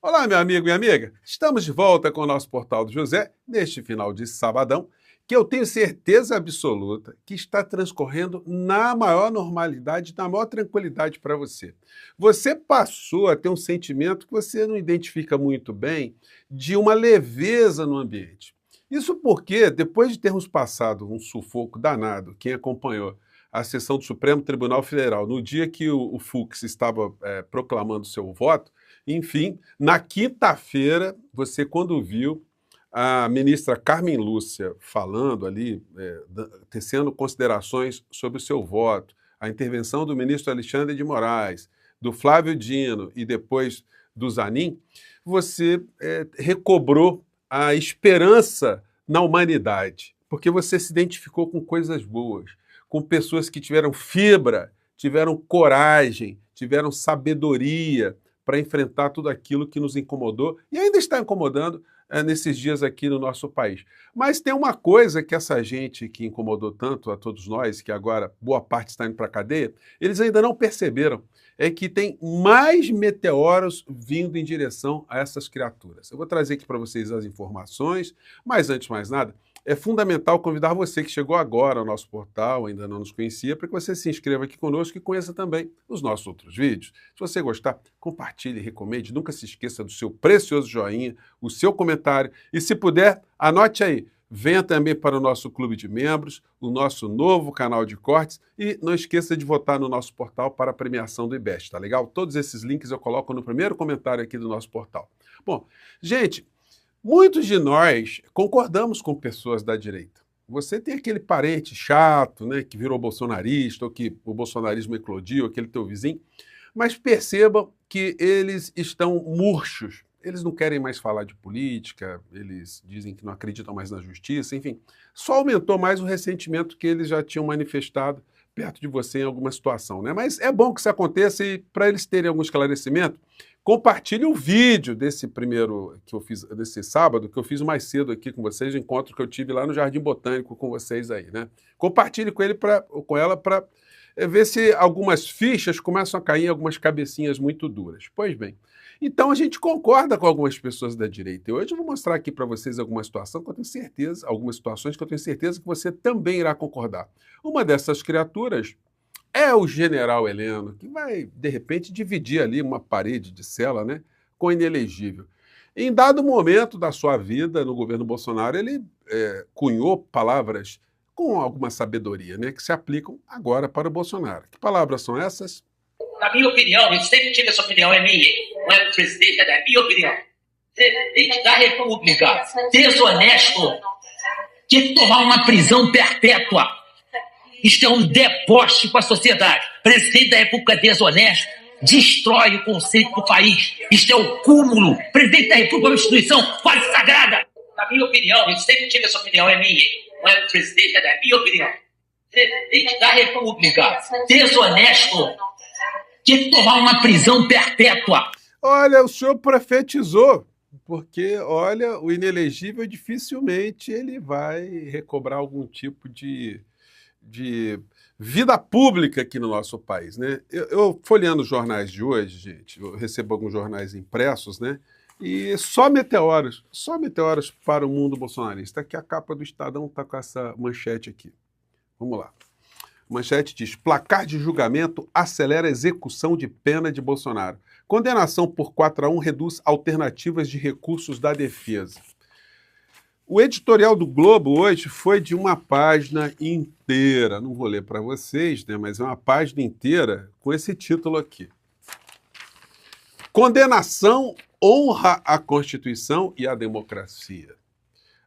Olá, meu amigo e amiga. Estamos de volta com o nosso Portal do José, neste final de sabadão, que eu tenho certeza absoluta que está transcorrendo na maior normalidade, na maior tranquilidade para você. Você passou a ter um sentimento que você não identifica muito bem, de uma leveza no ambiente. Isso porque, depois de termos passado um sufoco danado, quem acompanhou a sessão do Supremo Tribunal Federal, no dia que o Fux estava proclamando seu voto, enfim, na quinta-feira, você quando viu a ministra Carmen Lúcia falando ali, tecendo considerações sobre o seu voto, a intervenção do ministro Alexandre de Moraes, do Flávio Dino e depois do Zanin, você recobrou a esperança na humanidade, porque você se identificou com coisas boas, com pessoas que tiveram fibra, tiveram coragem, tiveram sabedoria para enfrentar tudo aquilo que nos incomodou e ainda está incomodando nesses dias aqui no nosso país. Mas tem uma coisa que essa gente que incomodou tanto a todos nós, que agora boa parte está indo para a cadeia, eles ainda não perceberam, é que tem mais meteoros vindo em direção a essas criaturas. Eu vou trazer aqui para vocês as informações, mas antes de mais nada, é fundamental convidar você que chegou agora ao nosso portal, ainda não nos conhecia, para que você se inscreva aqui conosco e conheça também os nossos outros vídeos. Se você gostar, compartilhe, recomende, nunca se esqueça do seu precioso joinha, o seu comentário e, se puder, anote aí. Venha também para o nosso clube de membros, o nosso novo canal de cortes e não esqueça de votar no nosso portal para a premiação do IBEST, tá legal? Todos esses links eu coloco no primeiro comentário aqui do nosso portal. Bom, gente, muitos de nós concordamos com pessoas da direita. Você tem aquele parente chato, né, que virou bolsonarista, ou que o bolsonarismo eclodiu, aquele teu vizinho, mas percebam que eles estão murchos. Eles não querem mais falar de política, eles dizem que não acreditam mais na justiça, enfim. Só aumentou mais o ressentimento que eles já tinham manifestado perto de você em alguma situação, né? Mas é bom que isso aconteça e, para eles terem algum esclarecimento, compartilhe o vídeo desse primeiro que eu fiz, desse sábado, que eu fiz mais cedo aqui com vocês, o encontro que eu tive lá no Jardim Botânico com vocês aí, né? Compartilhe com ela para ver se algumas fichas começam a cair em algumas cabecinhas muito duras. Pois bem, então a gente concorda com algumas pessoas da direita. E hoje eu vou mostrar aqui para vocês algumas situações que eu tenho certeza, algumas situações que eu tenho certeza que você também irá concordar. Uma dessas criaturas é o general Heleno, que vai, de repente, dividir ali uma parede de cela, né, com o inelegível. Em dado momento da sua vida no governo Bolsonaro, ele cunhou palavras com alguma sabedoria, né, que se aplicam agora para o Bolsonaro. Que palavras são essas? Na minha opinião, eu sempre tive essa opinião, é minha, não é do presidente, é da minha opinião. Presidente da República, desonesto, tinha que tomar uma prisão perpétua. Isto é um deboche com a sociedade. Presidente da República desonesto destrói o conceito do país. Isto é o cúmulo. Presidente da República é uma instituição quase sagrada. Na minha opinião, eu sempre tive essa opinião, é minha, não é do presidente, é da minha opinião. Presidente da República, desonesto, tinha que tomar uma prisão perpétua. Olha, o senhor profetizou, porque, olha, o inelegível dificilmente ele vai recobrar algum tipo de vida pública aqui no nosso país, né? Eu folheando os jornais de hoje, gente, eu recebo alguns jornais impressos, né? E só meteoros para o mundo bolsonarista. Aqui a capa do Estadão está com essa manchete aqui. Vamos lá. A manchete diz: placar de julgamento acelera a execução de pena de Bolsonaro. Condenação por 4-1 reduz alternativas de recursos da defesa. O editorial do Globo hoje foi de uma página inteira. Não vou ler para vocês, né, mas é uma página inteira com esse título aqui. Condenação honra a Constituição e a democracia.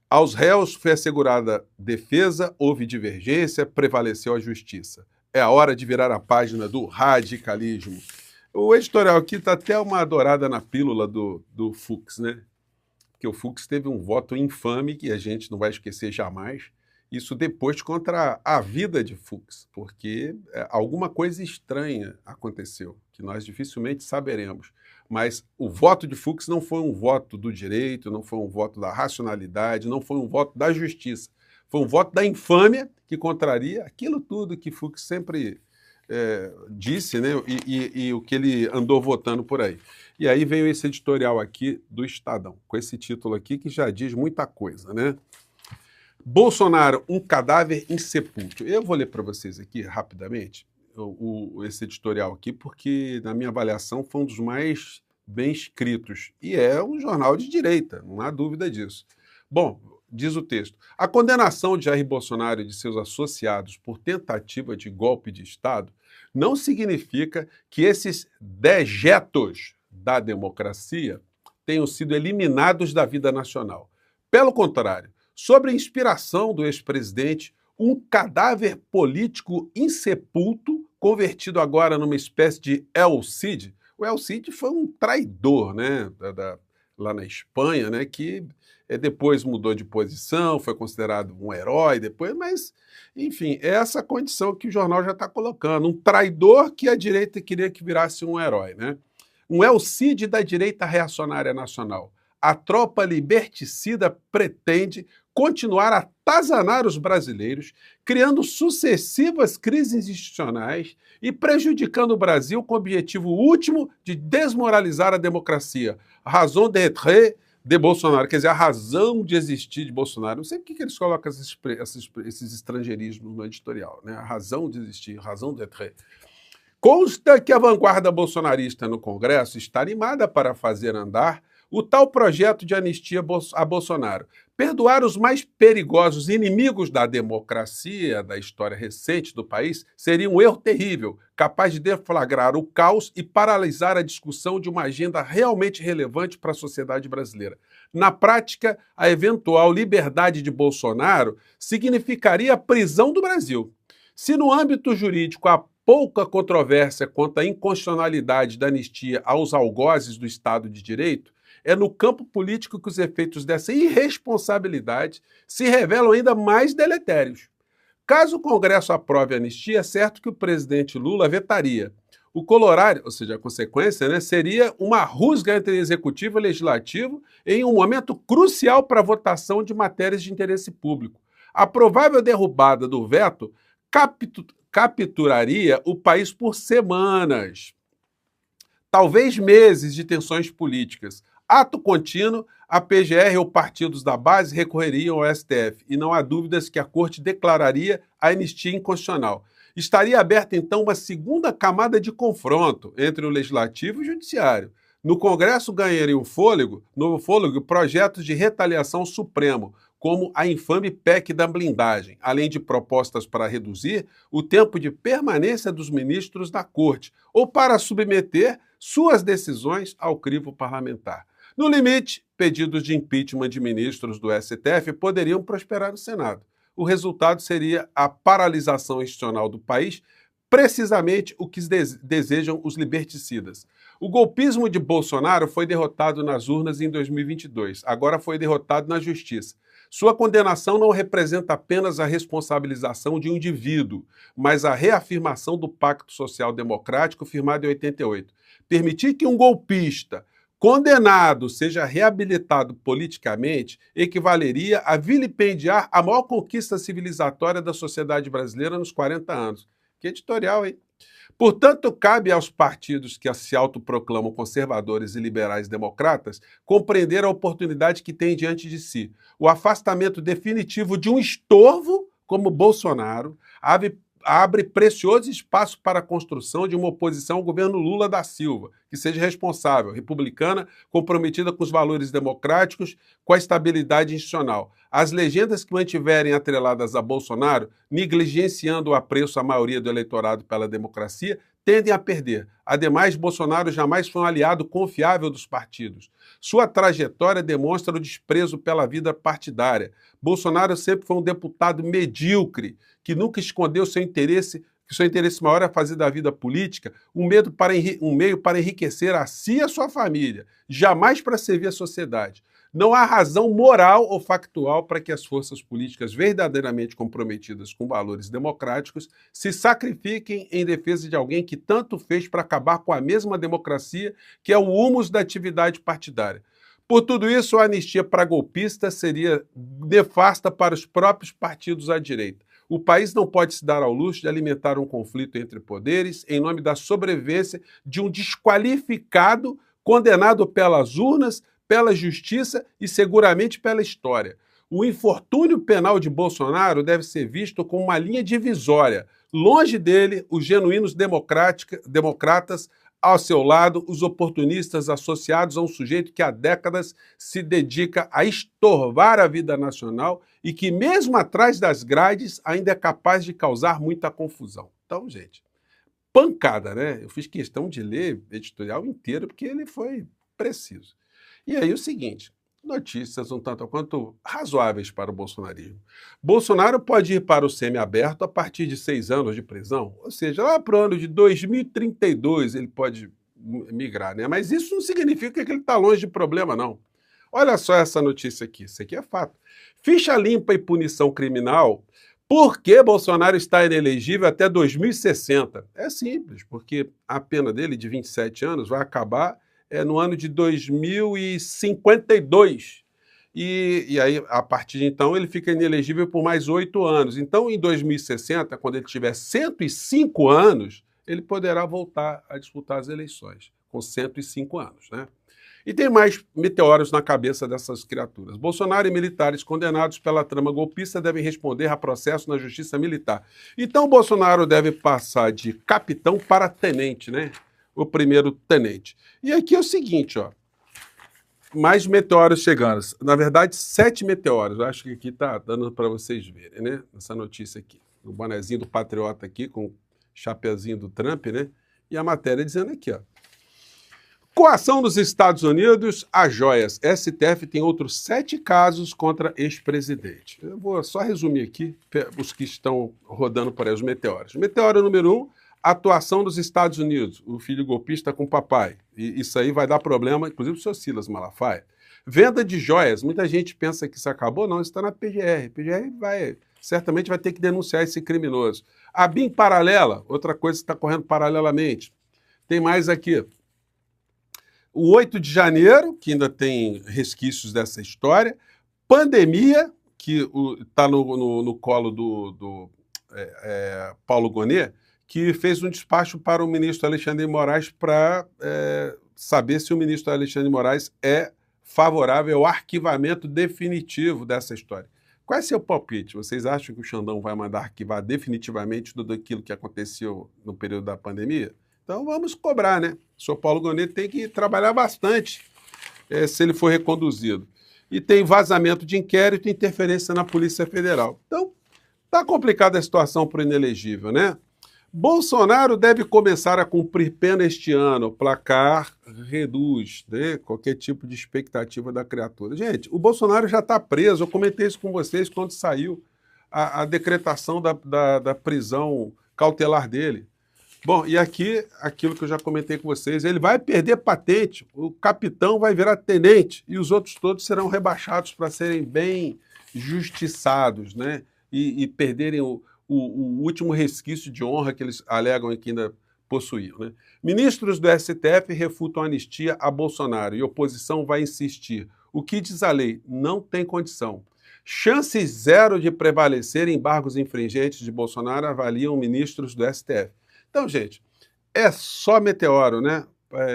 Aos réus foi assegurada defesa, houve divergência, prevaleceu a justiça. É a hora de virar a página do radicalismo. O editorial aqui está até uma dourada na pílula do Fux, né? Que o Fux teve um voto infame que a gente não vai esquecer jamais. Isso depois contra a vida de Fux, porque alguma coisa estranha aconteceu, que nós dificilmente saberemos. Mas o voto de Fux não foi um voto do direito, não foi um voto da racionalidade, não foi um voto da justiça. Foi um voto da infâmia que contraria aquilo tudo que Fux sempre disse, né, e o que ele andou votando por aí. E aí veio esse editorial aqui do Estadão, com esse título aqui que já diz muita coisa, né? Bolsonaro, um cadáver insepulto. Eu vou ler para vocês aqui rapidamente esse editorial aqui, porque na minha avaliação foi um dos mais bem escritos. E é um jornal de direita, não há dúvida disso. Bom, diz o texto: a condenação de Jair Bolsonaro e de seus associados por tentativa de golpe de Estado não significa que esses dejetos da democracia tenham sido eliminados da vida nacional. Pelo contrário, sob a inspiração do ex-presidente, um cadáver político insepulto, convertido agora numa espécie de El Cid. O El Cid foi um traidor, né, lá na Espanha, né, que depois mudou de posição, foi considerado um herói depois, mas, enfim, é essa condição que o jornal já está colocando. Um traidor que a direita queria que virasse um herói, né? Um El Cid da direita reacionária nacional. A tropa liberticida pretende continuar a atazanar os brasileiros, criando sucessivas crises institucionais e prejudicando o Brasil com o objetivo último de desmoralizar a democracia. A raison d'être de Bolsonaro, quer dizer, a razão de existir de Bolsonaro. Não sei por que eles colocam esses estrangeirismos no editorial, né? A razão de existir, raison d'être. Consta que a vanguarda bolsonarista no Congresso está animada para fazer andar o tal projeto de anistia a Bolsonaro. Perdoar os mais perigosos inimigos da democracia da história recente do país seria um erro terrível, capaz de deflagrar o caos e paralisar a discussão de uma agenda realmente relevante para a sociedade brasileira. Na prática, a eventual liberdade de Bolsonaro significaria a prisão do Brasil. Se no âmbito jurídico há pouca controvérsia quanto à inconstitucionalidade da anistia aos algozes do Estado de Direito, é no campo político que os efeitos dessa irresponsabilidade se revelam ainda mais deletérios. Caso o Congresso aprove a anistia, é certo que o presidente Lula vetaria. O colorário, ou seja, a consequência, né, seria uma rusga entre executivo e legislativo em um momento crucial para a votação de matérias de interesse público. A provável derrubada do veto capturaria o país por semanas, talvez meses de tensões políticas. Ato contínuo, a PGR ou partidos da base recorreriam ao STF e não há dúvidas que a Corte declararia a anistia inconstitucional. Estaria aberta, então, uma segunda camada de confronto entre o Legislativo e o Judiciário. No Congresso ganhariam novo fôlego, projetos de retaliação supremo, como a infame PEC da blindagem, além de propostas para reduzir o tempo de permanência dos ministros da Corte ou para submeter suas decisões ao crivo parlamentar. No limite, pedidos de impeachment de ministros do STF poderiam prosperar no Senado. O resultado seria a paralisação institucional do país, precisamente o que desejam os liberticidas. O golpismo de Bolsonaro foi derrotado nas urnas em 2022, agora foi derrotado na justiça. Sua condenação não representa apenas a responsabilização de um indivíduo, mas a reafirmação do Pacto Social Democrático firmado em 88. Permitir que um golpista condenado seja reabilitado politicamente equivaleria a vilipendiar a maior conquista civilizatória da sociedade brasileira nos 40 anos. Que editorial, hein? Portanto, cabe aos partidos que se autoproclamam conservadores e liberais democratas compreender a oportunidade que têm diante de si. O afastamento definitivo de um estorvo como Bolsonaro abre precioso espaço para a construção de uma oposição ao governo Lula da Silva, que seja responsável, republicana, comprometida com os valores democráticos, com a estabilidade institucional. As legendas que mantiverem atreladas a Bolsonaro, negligenciando o apreço à maioria do eleitorado pela democracia, tendem a perder. Ademais, Bolsonaro jamais foi um aliado confiável dos partidos. Sua trajetória demonstra o desprezo pela vida partidária. Bolsonaro sempre foi um deputado medíocre, que nunca escondeu seu interesse, que seu interesse maior é fazer da vida política um meio para enriquecer a si e a sua família, jamais para servir a sociedade. Não há razão moral ou factual para que as forças políticas verdadeiramente comprometidas com valores democráticos se sacrifiquem em defesa de alguém que tanto fez para acabar com a mesma democracia, que é o humus da atividade partidária. Por tudo isso, a anistia para golpistas seria nefasta para os próprios partidos à direita. O país não pode se dar ao luxo de alimentar um conflito entre poderes em nome da sobrevivência de um desqualificado condenado pelas urnas, pela justiça e seguramente pela história. O infortúnio penal de Bolsonaro deve ser visto como uma linha divisória. Longe dele, os genuínos democratas ao seu lado, os oportunistas associados a um sujeito que há décadas se dedica a estorvar a vida nacional e que, mesmo atrás das grades, ainda é capaz de causar muita confusão. Então, gente, pancada, né? Eu fiz questão de ler o editorial inteiro porque ele foi preciso. E aí o seguinte, notícias um tanto quanto razoáveis para o bolsonarismo. Bolsonaro pode ir para o semiaberto a partir de 6 anos de prisão, ou seja, lá para o ano de 2032 ele pode migrar, né? Mas isso não significa que ele está longe de problema, não. Olha só essa notícia aqui, isso aqui é fato. Ficha limpa e punição criminal. Por que Bolsonaro está inelegível até 2060? É simples, porque a pena dele de 27 anos vai acabar no ano de 2052. E aí, a partir de então, ele fica inelegível por mais 8 anos. Então, em 2060, quando ele tiver 105 anos, ele poderá voltar a disputar as eleições, com 105 anos, né? E tem mais meteoros na cabeça dessas criaturas. Bolsonaro e militares condenados pela trama golpista devem responder a processo na justiça militar. Então, Bolsonaro deve passar de capitão para tenente, né? O primeiro tenente. E aqui é o seguinte, ó. Mais meteoros chegando. Na verdade, 7 meteoros. Eu acho que aqui tá dando para vocês verem, né? Essa notícia aqui. O bonezinho do patriota aqui, com o chapeuzinho do Trump, né? E a matéria dizendo aqui, ó. Coação dos Estados Unidos a joias. STF tem outros 7 casos contra ex-presidente. Eu vou só resumir aqui os que estão rodando por aí, os meteoros. Meteoro número 1, atuação dos Estados Unidos. O filho golpista com o papai. E isso aí vai dar problema, inclusive para o seu Silas Malafaia. Venda de joias. Muita gente pensa que isso acabou. Não, isso está na PGR. A PGR certamente vai ter que denunciar esse criminoso. A BIM paralela, outra coisa que está correndo paralelamente. Tem mais aqui. O 8 de janeiro, que ainda tem resquícios dessa história. Pandemia, que está no colo do Paulo Gonet, que fez um despacho para o ministro Alexandre de Moraes para saber se o ministro Alexandre de Moraes é favorável ao arquivamento definitivo dessa história. Qual é seu palpite? Vocês acham que o Xandão vai mandar arquivar definitivamente tudo aquilo que aconteceu no período da pandemia? Então vamos cobrar, né? O senhor Paulo Gonet tem que trabalhar bastante se ele for reconduzido. E tem vazamento de inquérito e interferência na Polícia Federal. Então, está complicada a situação para o inelegível, né? Bolsonaro deve começar a cumprir pena este ano. O placar reduz, né? Qualquer tipo de expectativa da criatura. Gente, o Bolsonaro já está preso. Eu comentei isso com vocês quando saiu a decretação da prisão cautelar dele. Bom, e aqui, aquilo que eu já comentei com vocês, ele vai perder patente, o capitão vai virar tenente e os outros todos serão rebaixados para serem bem justiçados, né? E perderem o último resquício de honra que eles alegam que ainda possuíam, né? Ministros do STF refutam a anistia a Bolsonaro e a oposição vai insistir. O que diz a lei? Não tem condição. Chances zero de prevalecer embargos infringentes de Bolsonaro, avaliam ministros do STF. Então, gente, é só meteoro, né?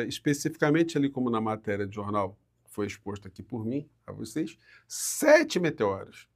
Especificamente ali como na matéria de jornal foi exposto aqui por mim, a vocês, 7 meteoros.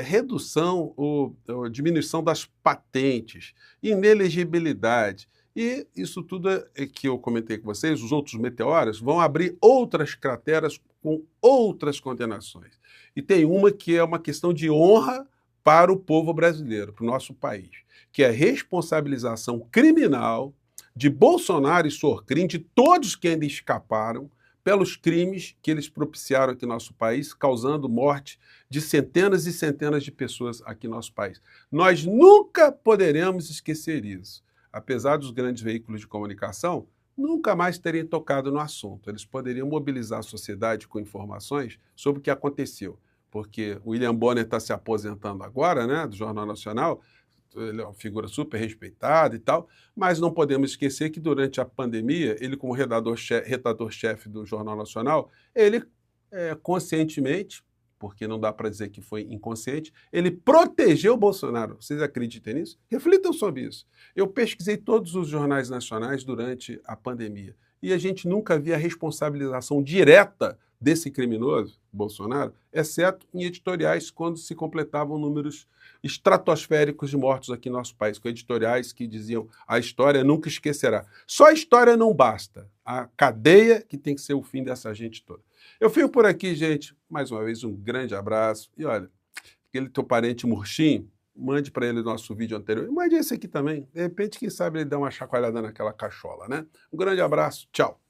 Redução ou diminuição das patentes, inelegibilidade. E isso tudo que eu comentei com vocês, os outros meteoros, vão abrir outras crateras com outras condenações. E tem uma que é uma questão de honra para o povo brasileiro, para o nosso país, que é a responsabilização criminal de Bolsonaro e Sorcrim, de todos que ainda escaparam, pelos crimes que eles propiciaram aqui no nosso país, causando morte de centenas e centenas de pessoas aqui no nosso país. Nós nunca poderemos esquecer isso. Apesar dos grandes veículos de comunicação nunca mais terem tocado no assunto. Eles poderiam mobilizar a sociedade com informações sobre o que aconteceu. Porque o William Bonner está se aposentando agora, né, do Jornal Nacional, ele é uma figura super respeitada e tal, mas não podemos esquecer que durante a pandemia, ele como redator-chefe do Jornal Nacional, ele conscientemente porque não dá para dizer que foi inconsciente, ele protegeu o Bolsonaro. Vocês acreditam nisso? Reflitam sobre isso. Eu pesquisei todos os jornais nacionais durante a pandemia e a gente nunca via a responsabilização direta desse criminoso, Bolsonaro, exceto em editoriais quando se completavam números estratosféricos de mortos aqui no nosso país, com editoriais que diziam a história nunca esquecerá. Só a história não basta, a cadeia que tem que ser o fim dessa gente toda. Eu fico por aqui, gente. Mais uma vez, um grande abraço. E olha, aquele teu parente murchinho, mande para ele o nosso vídeo anterior. Mande esse aqui também. De repente, quem sabe ele dá uma chacoalhada naquela cachola, né? Um grande abraço. Tchau.